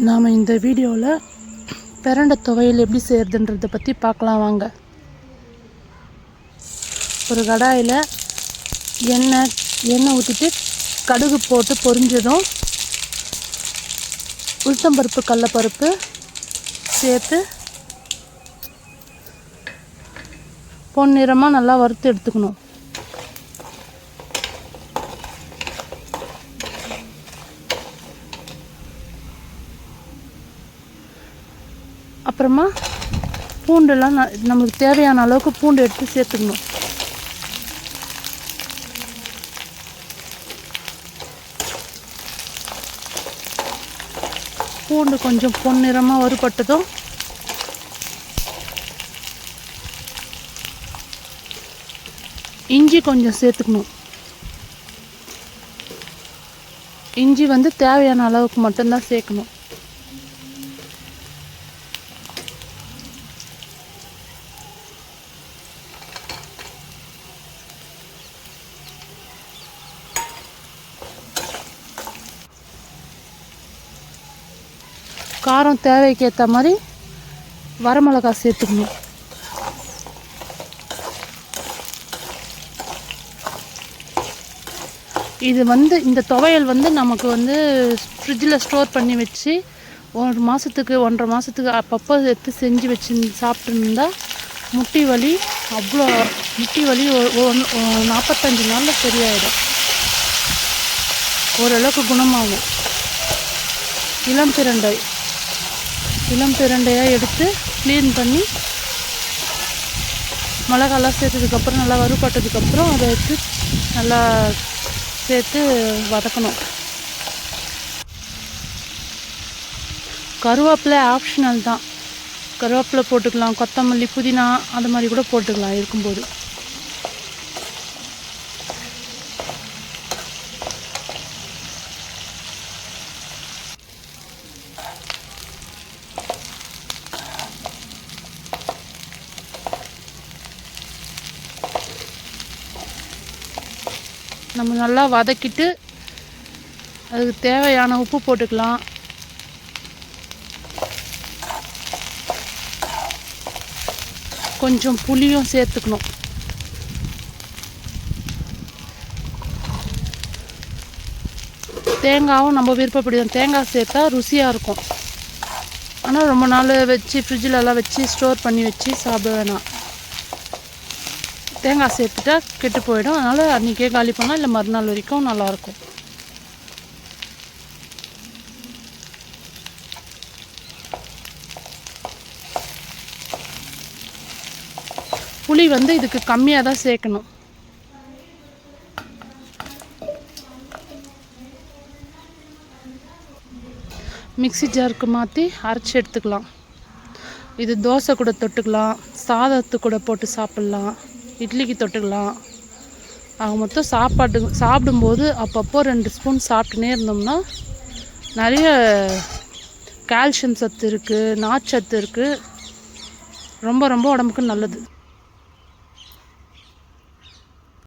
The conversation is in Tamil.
நாம் இந்த வீடியோவில் பிரண்டை துவையல் எப்படி செய்கிறதுன்றதை பற்றி பார்க்கலாம் வாங்க. ஒரு கடாயில் எண்ணெய் ஊற்றிட்டு கடுகு போட்டு பொரிஞ்சதும் உளுத்தம்பருப்பு கடலைப்பருப்பு சேர்த்து பொன்னிறமாக நல்லா வறுத்து எடுத்துக்கணும். அப்புறமா பூண்டெல்லாம் நம்மளுக்கு தேவையான அளவுக்கு பூண்டு எடுத்து சேர்த்துக்கணும். பூண்டு கொஞ்சம் பொன்னிறமாக வறுபட்டதும் இஞ்சி கொஞ்சம் சேர்த்துக்கணும். இஞ்சி தேவையான அளவுக்கு மட்டும்தான் சேர்க்கணும். காரம் தேவைக்கு ஏற்ற மாதிரி வரமிளகாய் சேர்த்துக்கணும். இது இந்த துவையல் நமக்கு ஃப்ரிட்ஜில் ஸ்டோர் பண்ணி வச்சு 1 மாதத்துக்கு 1.5 மாதத்துக்கு அப்பப்போ எடுத்து செஞ்சு வச்சு சாப்பிட்டுருந்தா முட்டி வலி 45 நாளில் சரியாயிடும். ஓரளவுக்கு குணமாகும். இளம் பிரண்டையாக எடுத்து க்ளீன் பண்ணி மிளகாலாம் சேர்த்ததுக்கப்புறம் நல்லா வறுபட்டதுக்கப்புறம் அதை எடுத்து நல்லா சேர்த்து வதக்கணும். கருவேப்பிலை ஆப்ஷனல் தான். கருவேப்பிலை போட்டுக்கலாம், கொத்தமல்லி, புதினா அது மாதிரி கூட போட்டுக்கலாம் இருக்கும்போது. நம்ம நல்லா வதக்கிட்டு அதுக்கு தேவையான உப்பு போட்டுக்கலாம். கொஞ்சம் புளியும் சேர்த்துக்கணும். தேங்காயும் நம்ம விருப்பப்படிதான். தேங்காய் சேர்த்தா ருசியாக இருக்கும். ஆனால் ரொம்ப நாள் வச்சு ஃப்ரிட்ஜிலலாம் வச்சு ஸ்டோர் பண்ணி வச்சு சாப்பிட வேணாம். தேங்காய் சேர்த்துட்டா கெட்டு போயிடும். அதனால் அன்றைக்கே காலி பண்ணால் இல்லை மறுநாள் வரைக்கும் நல்லாயிருக்கும். புளி இதுக்கு கம்மியாக தான் சேர்க்கணும். மிக்ஸி ஜாருக்கு மாற்றி அரைச்சி எடுத்துக்கலாம். இது தோசை கூட தொட்டுக்கலாம், சாதத்து கூட போட்டு சாப்பிட்லாம், இட்லிக்கு தொட்டுக்கலாம். ஆக மொத்தம் சாப்பிடும்போது அப்பப்போ 2 ஸ்பூன் சாப்பிட்டுனே இருந்தோம்னா நிறைய கால்சியம் சத்து இருக்குது, நார்ச்சத்து இருக்குது. ரொம்ப ரொம்ப உடம்புக்கு நல்லது.